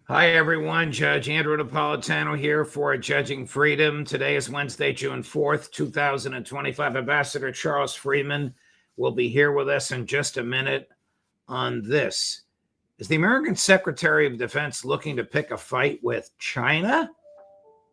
Hi, everyone. Judge Andrew Napolitano here for Judging Freedom. Today is Wednesday, June 4th, 2025. Ambassador Charles Freeman will be here with us in just a minute on this. Is the American Secretary of Defense looking to pick a fight with China?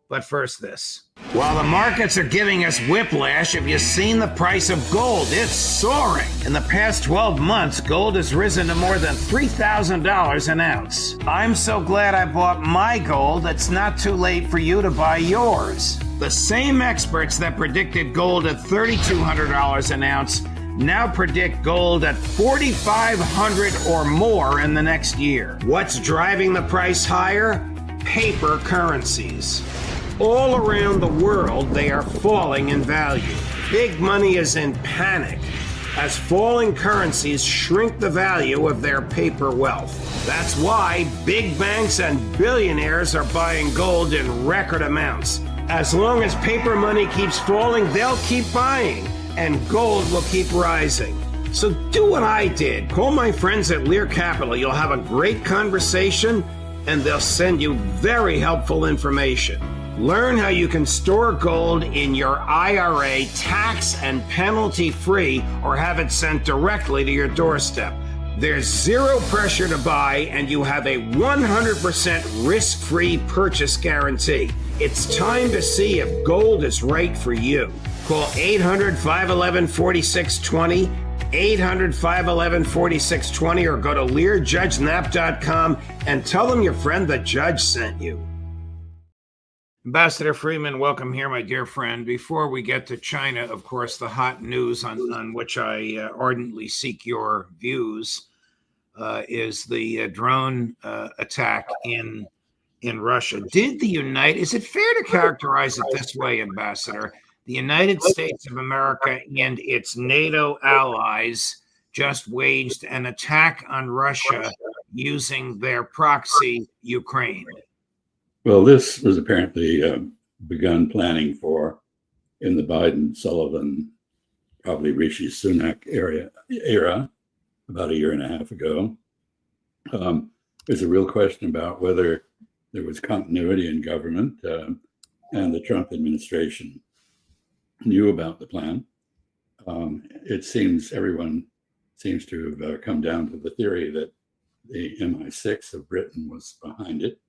But first, this. While the markets are giving us whiplash, have you seen the price of gold? It's soaring. In the past 12 months, gold has risen to more than $3,000 an ounce. I'm so glad I bought my gold. It's not too late for you to buy yours. The same experts that predicted gold at $3,200 an ounce now predict gold at $4,500 or more in the next year. What's driving the price higher? Paper currencies. All around the world, they are falling in value. Big money is in panic as falling currencies shrink the value of their paper wealth. That's why big banks and billionaires are buying gold in record amounts. As long as paper money keeps falling, they'll keep buying, and gold will keep rising. So do what I did. Call my friends at Lear Capital. You'll have a great conversation, and they'll send you very helpful information. Learn how you can store gold in your IRA tax and penalty free or have it sent directly to your doorstep. There's zero pressure to buy and you have a 100% risk-free purchase guarantee. It's time to see if gold is right for you. Call 800-511-4620, 800-511-4620, or go to LearJudgeNap.com and tell them your friend the judge sent you. Ambassador Freeman, welcome here, my dear friend. Before we get to China, of course, the hot news on which I ardently seek your views is the drone attack in Russia. Is it fair to characterize it this way, Ambassador? The United States of America and its NATO allies just waged an attack on Russia using their proxy, Ukraine. Well, this was apparently begun planning for in the Biden-Sullivan, probably Rishi Sunak era about a year and a half ago. There's a real question about whether there was continuity in government, and the Trump administration knew about the plan. It seems everyone seems to have come down to the theory that the MI6 of Britain was behind it.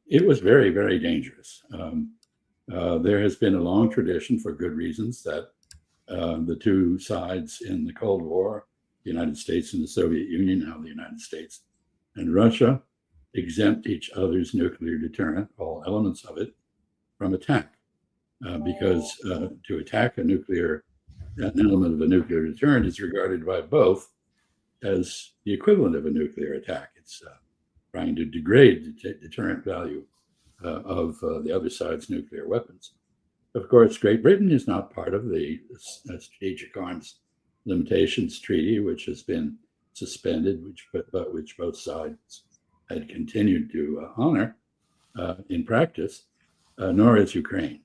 It was very, very dangerous. There has been a long tradition, for good reasons, that the two sides in the Cold War, the United States and the Soviet Union, now the United States and Russia, exempt each other's nuclear deterrent, all elements of it, from attack. Because to attack an element of a nuclear deterrent is regarded by both as the equivalent of a nuclear attack. It's trying to degrade the deterrent value of the other side's nuclear weapons. Of course, Great Britain is not part of the Strategic Arms Limitations Treaty, which has been suspended, but which both sides had continued to honor in practice, nor is Ukraine.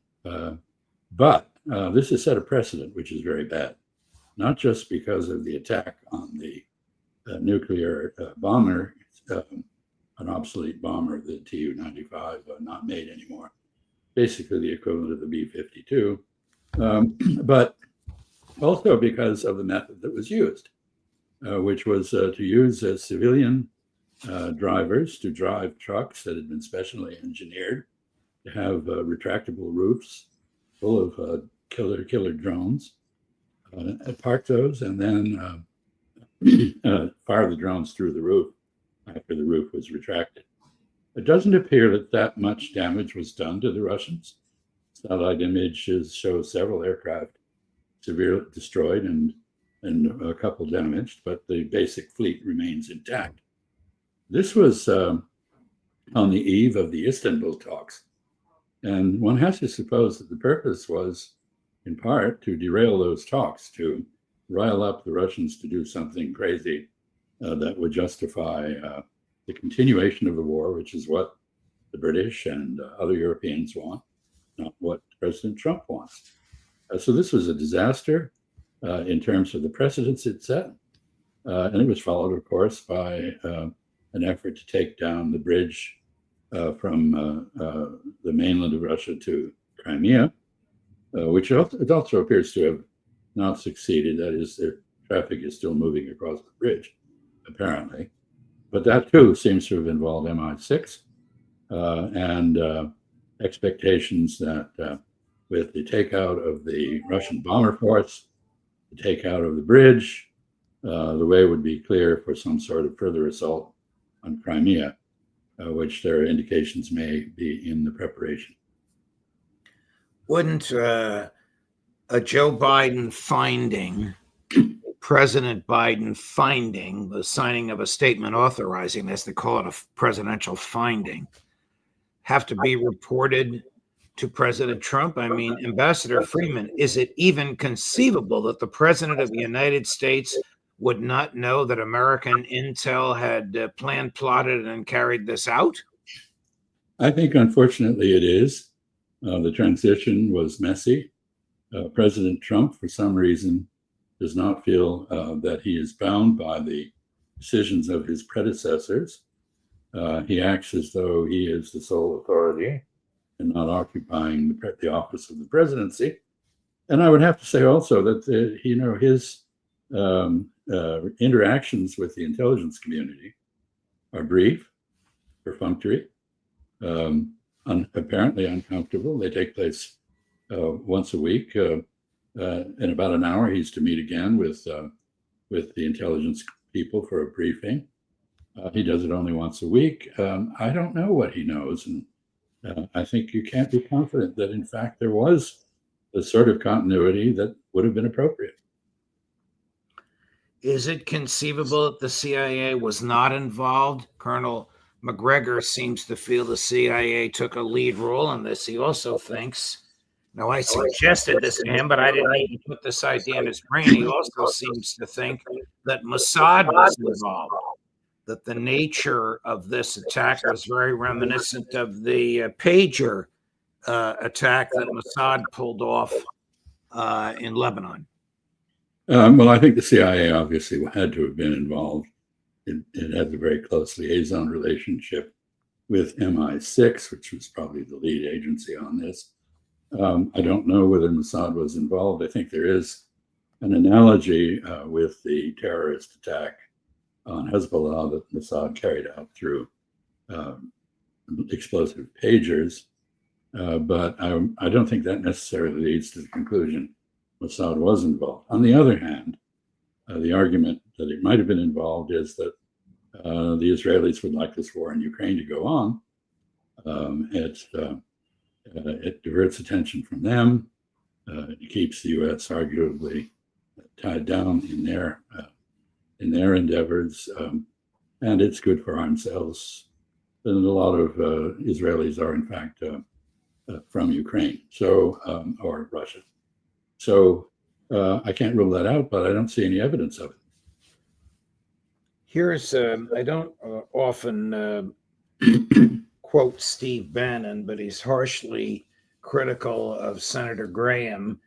But this has set a precedent, which is very bad, not just because of the attack on the nuclear bomber, an obsolete bomber, the Tu-95, not made anymore, basically the equivalent of the B-52, but also because of the method that was used, which was to use civilian drivers to drive trucks that had been specially engineered to have retractable roofs full of killer drones, park those, and then fire the drones through the roof after the roof was retracted. It doesn't appear that much damage was done to the Russians. Satellite images show several aircraft severely destroyed and a couple damaged, but the basic fleet remains intact. This was on the eve of the Istanbul talks. And one has to suppose that the purpose was, in part, to derail those talks, to rile up the Russians to do something crazy that would justify the continuation of the war, which is what the British and other Europeans want, not what President Trump wants. So this was a disaster in terms of the precedents it set. And it was followed, of course, by an effort to take down the bridge from the mainland of Russia to Crimea, which it also appears to have not succeeded. That is, their traffic is still moving across the bridge, apparently. But that too seems to have involved MI6 and expectations that with the takeout of the Russian bomber force, the takeout of the bridge, the way would be clear for some sort of further assault on Crimea, which there are indications may be in the preparation. Wouldn't a Joe Biden finding, President Biden finding the signing of a statement authorizing, as they call it, a presidential finding, have to be reported to President Trump? I mean, Ambassador Freeman, is it even conceivable that the President of the United States would not know that American intel had planned, plotted, and carried this out? I think, unfortunately, it is. The transition was messy. President Trump, for some reason, does not feel that he is bound by the decisions of his predecessors. He acts as though he is the sole authority and not occupying the office of the presidency. And I would have to say also that his interactions with the intelligence community are brief, perfunctory, apparently uncomfortable. They take place once a week. In about an hour, he's to meet again with the intelligence people for a briefing. He does it only once a week. I don't know what he knows, and I think you can't be confident that, in fact, there was the sort of continuity that would have been appropriate. Is it conceivable that the CIA was not involved? Colonel McGregor seems to feel the CIA took a lead role in this. He also thinks, now I suggested this to him, but I didn't even put this idea in his brain. He also seems to think that Mossad was involved, that the nature of this attack was very reminiscent of the pager attack that Mossad pulled off in Lebanon. Well, I think the CIA obviously had to have been involved. It had a very close liaison relationship with MI6, which was probably the lead agency on this. I don't know whether Mossad was involved. I think there is an analogy with the terrorist attack on Hezbollah that Mossad carried out through explosive pagers. But I don't think that necessarily leads to the conclusion Mossad was involved. On the other hand, the argument that it might have been involved is that the Israelis would like this war in Ukraine to go on. It diverts attention from them. It keeps the U.S. arguably tied down in their endeavors, and it's good for arms sales. And a lot of Israelis are, in fact, from Ukraine, or Russia. So I can't rule that out, but I don't see any evidence of it. Here's, I don't often quote Steve Bannon, but he's harshly critical of Senator Graham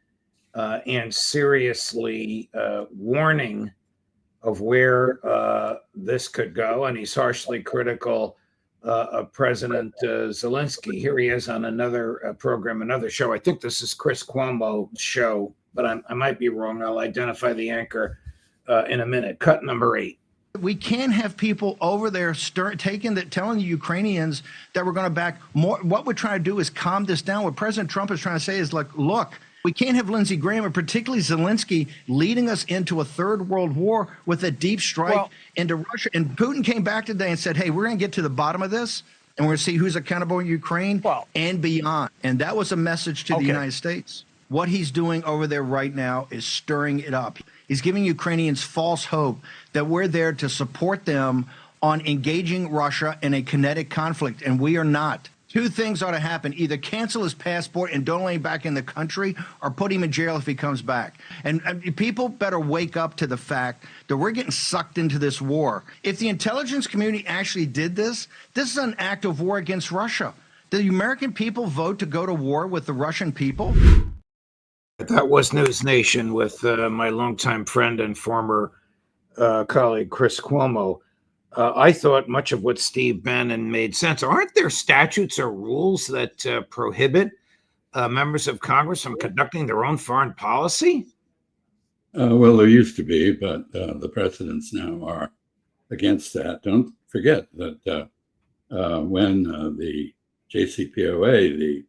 and seriously warning of where this could go. And he's harshly critical of President Zelensky. Here he is on another program, another show. I think this is Chris Cuomo's show, but I might be wrong. I'll identify the anchor in a minute. Cut number 8. We can't have people over there telling the Ukrainians that we're going to back more. What we're trying to do is calm this down. What President Trump is trying to say is, like, look, we can't have Lindsey Graham and particularly Zelensky leading us into a third world war with a deep strike into Russia. And Putin came back today and said, hey, we're going to get to the bottom of this, and we're going to see who's accountable in Ukraine and beyond. And that was a message to the United States. What he's doing over there right now is stirring it up. He's giving Ukrainians false hope that we're there to support them on engaging Russia in a kinetic conflict, and we are not. Two things ought to happen. Either cancel his passport and don't let him back in the country, or put him in jail if he comes back. And people better wake up to the fact that we're getting sucked into this war. If the intelligence community actually did this, this is an act of war against Russia. Did the American people vote to go to war with the Russian people? That was News Nation with my longtime friend and former colleague, Chris Cuomo. I thought much of what Steve Bannon made sense. Aren't there statutes or rules that prohibit members of Congress from conducting their own foreign policy? Well, there used to be, but the precedents now are against that. Don't forget that when the JCPOA,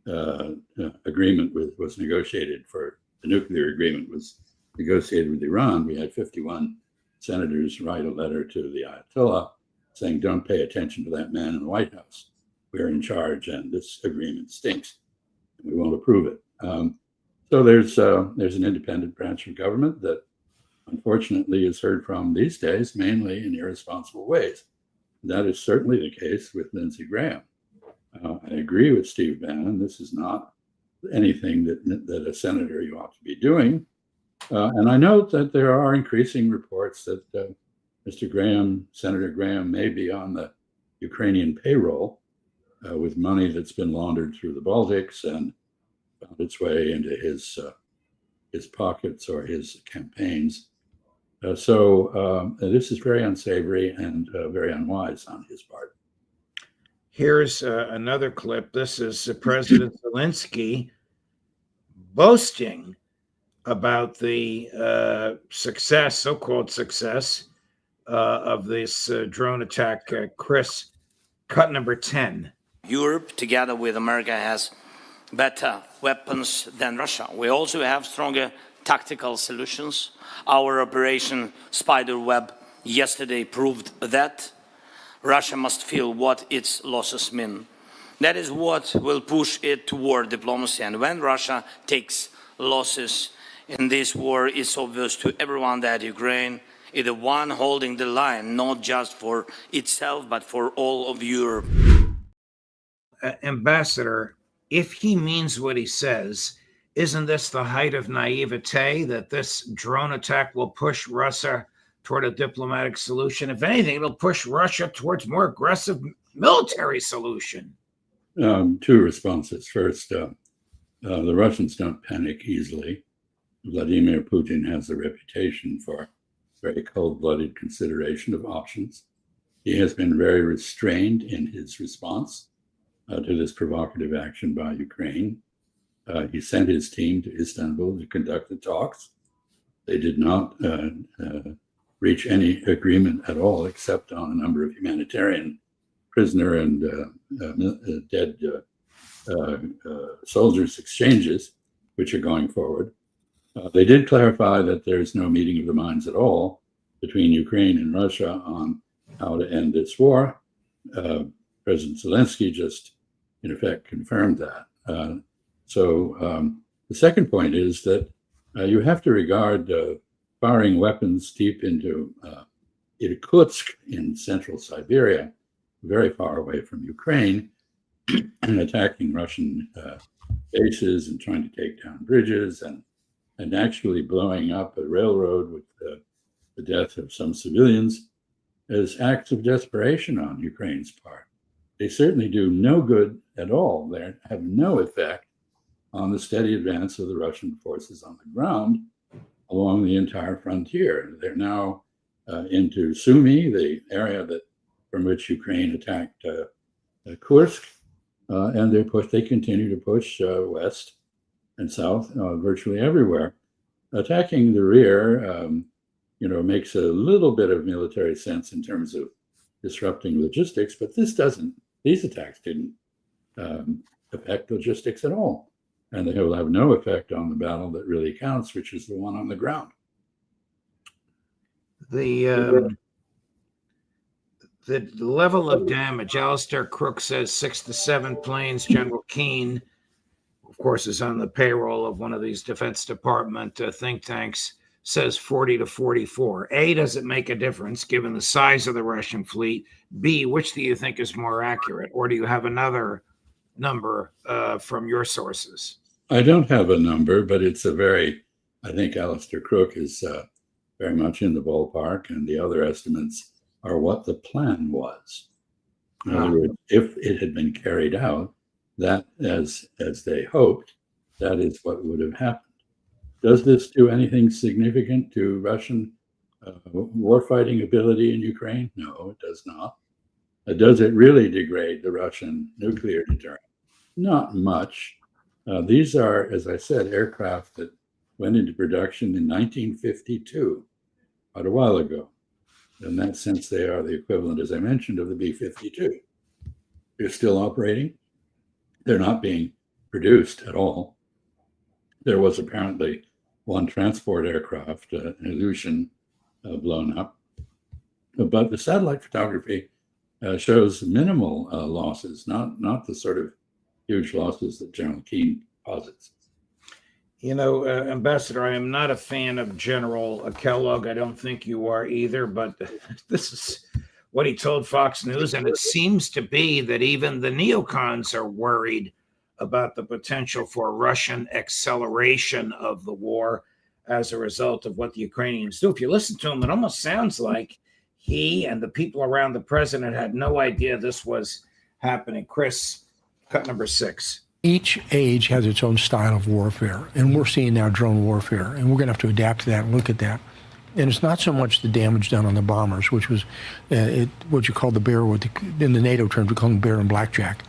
the agreement was negotiated for the nuclear agreement was negotiated with Iran, we had 51 senators write a letter to the Ayatollah saying, don't pay attention to that man in the White House. We're in charge and this agreement stinks. We won't approve it. So there's an independent branch of government that unfortunately is heard from these days, mainly in irresponsible ways. That is certainly the case with Lindsey Graham. I agree with Steve Bannon. This is not anything that a senator you ought to be doing. And I note that there are increasing reports that Mr. Graham, Senator Graham, may be on the Ukrainian payroll with money that's been laundered through the Baltics and found its way into his pockets or his campaigns. So this is very unsavory and very unwise on his part. Here's another clip. This is President Zelensky boasting about the success, so-called success, of this drone attack. Chris, cut number 10. Europe, together with America, has better weapons than Russia. We also have stronger tactical solutions. Our Operation Spiderweb yesterday proved that. Russia must feel what its losses mean. That is what will push it toward diplomacy. And when Russia takes losses in this war, it's obvious to everyone that Ukraine is the one holding the line, not just for itself, but for all of Europe. Ambassador, if he means what he says, isn't this the height of naivete that this drone attack will push Russia toward a diplomatic solution? If anything, it'll push Russia towards more aggressive military solution. Two responses. First, the Russians don't panic easily. Vladimir Putin has a reputation for very cold-blooded consideration of options. He has been very restrained in his response to this provocative action by Ukraine. He sent his team to Istanbul to conduct the talks. They did not reach any agreement at all, except on a number of humanitarian prisoner and dead soldiers exchanges, which are going forward. They did clarify that there's no meeting of the minds at all between Ukraine and Russia on how to end this war. President Zelensky just, in effect, confirmed that. So the second point is that you have to regard firing weapons deep into Irkutsk in central Siberia, very far away from Ukraine, and attacking Russian bases and trying to take down bridges and actually blowing up a railroad with the death of some civilians as acts of desperation on Ukraine's part. They certainly do no good at all. They have no effect on the steady advance of the Russian forces on the ground along the entire frontier. They're now into Sumy, the area from which Ukraine attacked Kursk, and they continue to push west and south virtually everywhere. Attacking the rear, makes a little bit of military sense in terms of disrupting logistics, but these attacks didn't affect logistics at all. And they will have no effect on the battle that really counts, which is the one on the ground. The level of damage, Alistair Crook says 6 to 7 planes. General Keane, of course, is on the payroll of one of these Defense Department think tanks, says 40 to 44. A, does it make a difference given the size of the Russian fleet? B, which do you think is more accurate? Or do you have another number from your sources? I don't have a number, but it's I think Alistair Crook is very much in the ballpark, and the other estimates are what the plan was. In other words, if it had been carried out, that as they hoped, that is what would have happened. Does this do anything significant to Russian warfighting ability in Ukraine? No, it does not. Does it really degrade the Russian nuclear deterrent? Not much. These are, as I said, aircraft that went into production in 1952, quite a while ago. In that sense, they are the equivalent, as I mentioned, of the B-52. They're still operating. They're not being produced at all. There was apparently one transport aircraft, an Ilyushin, blown up. But the satellite photography shows minimal losses, not the sort of huge losses that General Keane posits. You know, Ambassador, I am not a fan of General Kellogg. I don't think you are either, but this is what he told Fox News. And it seems to be that even the neocons are worried about the potential for Russian acceleration of the war as a result of what the Ukrainians do. If you listen to him, it almost sounds like he and the people around the president had no idea this was happening. Chris, cut number 6. Each age has its own style of warfare, and we're seeing now drone warfare, and we're going to have to adapt to that and look at that. And it's not so much the damage done on the bombers, which was what you call the bear, in the NATO terms, we call them bear and blackjack,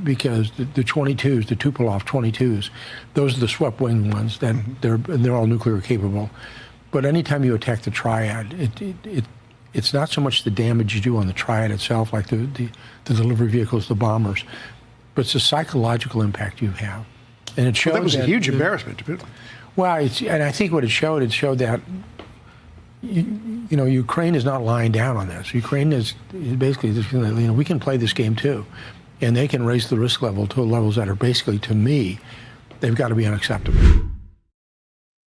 because the 22s, the Tupolev 22s, those are the swept wing ones, that they're all nuclear capable. But anytime you attack the triad, it's not so much the damage you do on the triad itself, like the delivery vehicles, the bombers, but it's the psychological impact you have. And it showed that was a huge embarrassment to Putin. Well, and I think what it showed that Ukraine is not lying down on this. Ukraine is basically, we can play this game too, and they can raise the risk level to levels that are basically, to me, they've got to be unacceptable.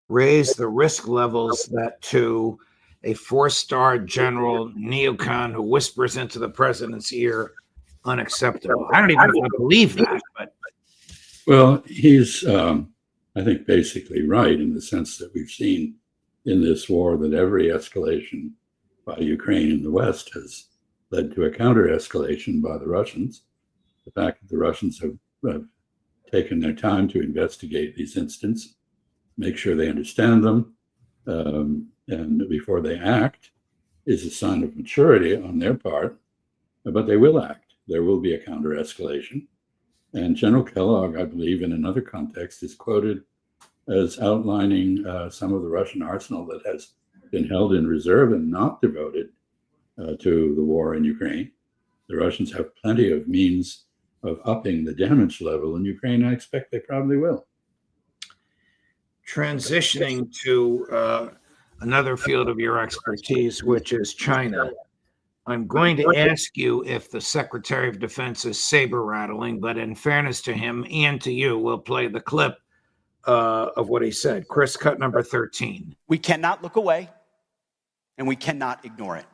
Raise the risk levels that to a 4-star general neocon who whispers into the president's ear, unacceptable. I don't even believe that. But Well, he's, I think, basically right in the sense that we've seen in this war that every escalation by Ukraine in the West has led to a counter-escalation by the Russians. The fact that the Russians have taken their time to investigate these incidents, make sure they understand them, and before they act is a sign of maturity on their part, but they will act. There will be a counter-escalation. And General Kellogg, I believe, in another context, is quoted as outlining some of the Russian arsenal that has been held in reserve and not devoted to the war in Ukraine. The Russians have plenty of means of upping the damage level in Ukraine. I expect they probably will. transitioning to another field of your expertise, which is China. I'm going to ask you if the Secretary of Defense is saber rattling, but in fairness to him and to you, we'll play the clip of what he said. Chris, cut number 13. We cannot look away, and we cannot ignore it.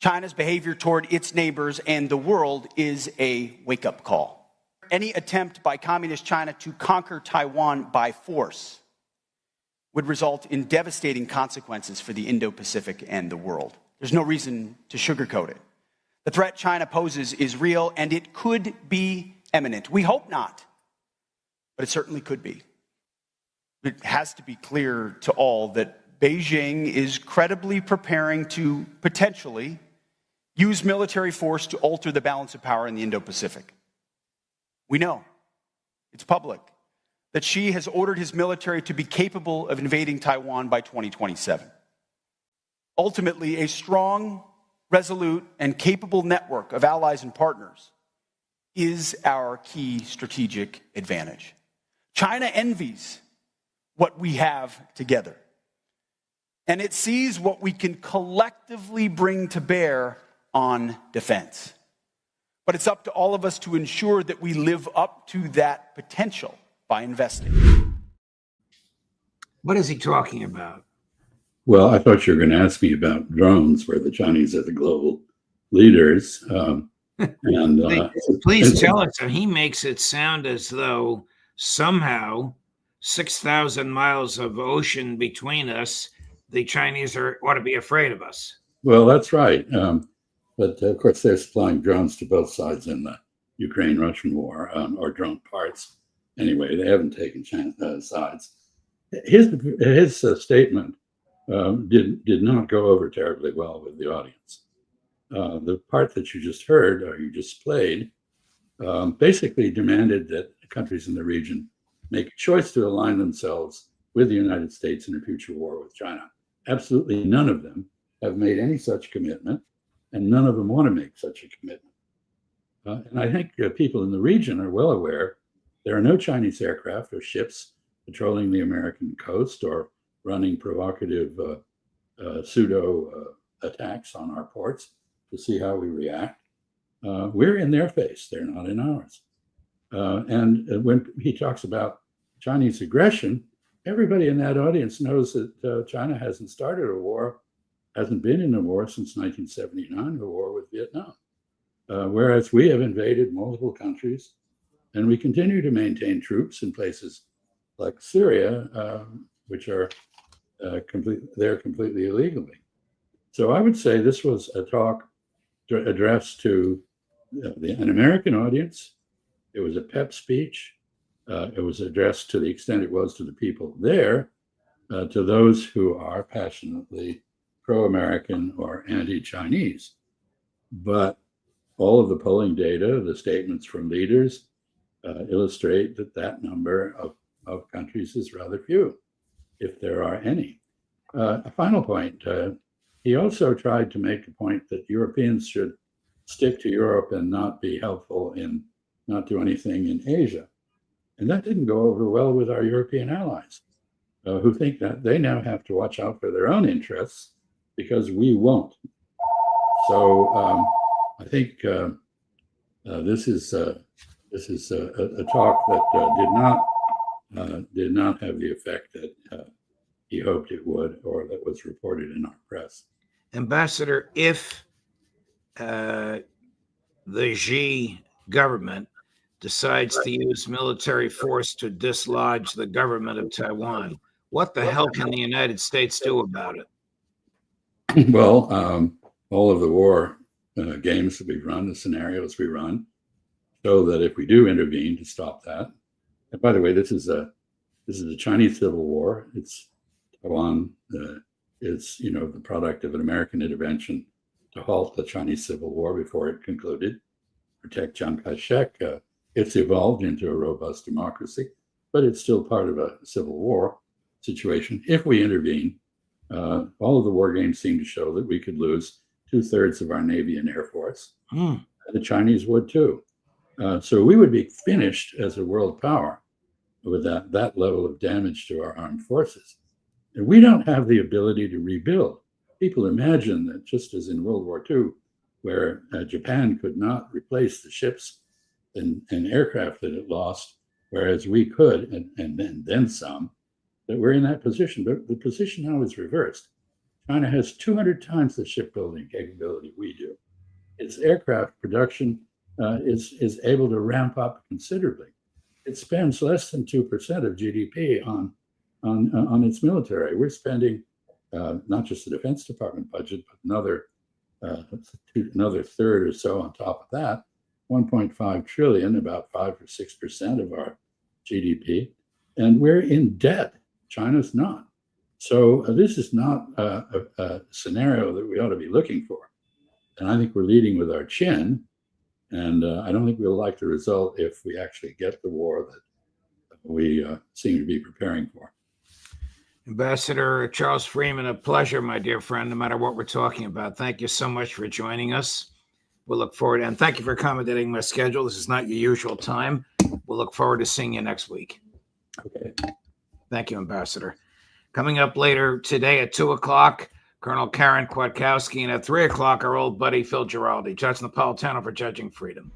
China's behavior toward its neighbors and the world is a wake-up call. Any attempt by communist China to conquer Taiwan by force would result in devastating consequences for the Indo-Pacific and the world. There's no reason to sugarcoat it. The threat China poses is real, and it could be imminent. We hope not, but it certainly could be. It has to be clear to all that Beijing is credibly preparing to potentially use military force to alter the balance of power in the Indo-Pacific. We know, it's public, that Xi has ordered his military to be capable of invading Taiwan by 2027. Ultimately, a strong, resolute, and capable network of allies and partners is our key strategic advantage. China envies what we have together, and it sees what we can collectively bring to bear on defense. But it's up to all of us to ensure that we live up to that potential by investing. What is he talking about? Well, I thought you were going to ask me about drones, where the Chinese are the global leaders. Please tell us. And he makes it sound as though somehow 6,000 miles of ocean between us, the Chinese ought to be afraid of us. Well, that's right. But of course, they're supplying drones to both sides in the Ukraine-Russian war, or drone parts. Anyway, they haven't taken sides. His statement did not go over terribly well with the audience. The part that you just heard, or you just played, basically demanded that countries in the region make a choice to align themselves with the United States in a future war with China. Absolutely none of them have made any such commitment, and none of them want to make such a commitment. And I think people in the region are well aware there are no Chinese aircraft or ships patrolling the American coast or running provocative pseudo attacks on our ports to see how we react. We're in their face, they're not in ours. And when he talks about Chinese aggression, everybody in that audience knows that China hasn't started a war, hasn't been in a war since 1979, the war with Vietnam. Whereas we have invaded multiple countries, and we continue to maintain troops in places like Syria, which are completely illegally. So I would say this was a talk addressed to an American audience. It was a pep speech. It was addressed, to the extent it was, to the people there, to those who are passionately pro-American or anti-Chinese. But all of the polling data, the statements from leaders, illustrate that number of countries is rather few, if there are any. A final point, he also tried to make the point that Europeans should stick to Europe and not be helpful in not do anything in Asia. And that didn't go over well with our European allies, who think that they now have to watch out for their own interests because we won't. So I think this is a talk that did not have the effect that he hoped it would, or that was reported in our press. Ambassador, if the Xi government decides to use military force to dislodge the government of Taiwan, what the hell can the United States do about it? Well, all of the war games that we've run, the scenarios we run, show that if we do intervene to stop that, and by the way, this is a Chinese civil war. It's Taiwan is the product of an American intervention to halt the Chinese civil war before it concluded, protect Chiang Kai-shek. It's evolved into a robust democracy, but it's still part of a civil war situation. If we intervene, all of the war games seem to show that we could lose 2/3 of our Navy and Air Force. The Chinese would too. So we would be finished as a world power with that level of damage to our armed forces. And we don't have the ability to rebuild. People imagine that just as in World War II, where Japan could not replace the ships and aircraft that it lost, whereas we could, and then some, that we're in that position. But the position now is reversed. China has 200 times the shipbuilding capability we do. Its aircraft production is able to ramp up considerably. It spends less than 2% of GDP on its military. We're spending not just the Defense Department budget, but another third or so on top of that, 1.5 trillion, about 5 or 6% of our GDP, and we're in debt. China's not. So this is not a scenario that we ought to be looking for. And I think we're leading with our chin. And I don't think we'll like the result if we actually get the war that we seem to be preparing for. Ambassador Charles Freeman, a pleasure, my dear friend, no matter what we're talking about. Thank you so much for joining us. We'll look forward, and thank you for accommodating my schedule. This is not your usual time. We'll look forward to seeing you next week. Okay. Thank you, Ambassador. Coming up later today at 2 o'clock, Colonel Karen Kwiatkowski, and at 3 o'clock, our old buddy Phil Giraldi, Judge Napolitano for Judging Freedom.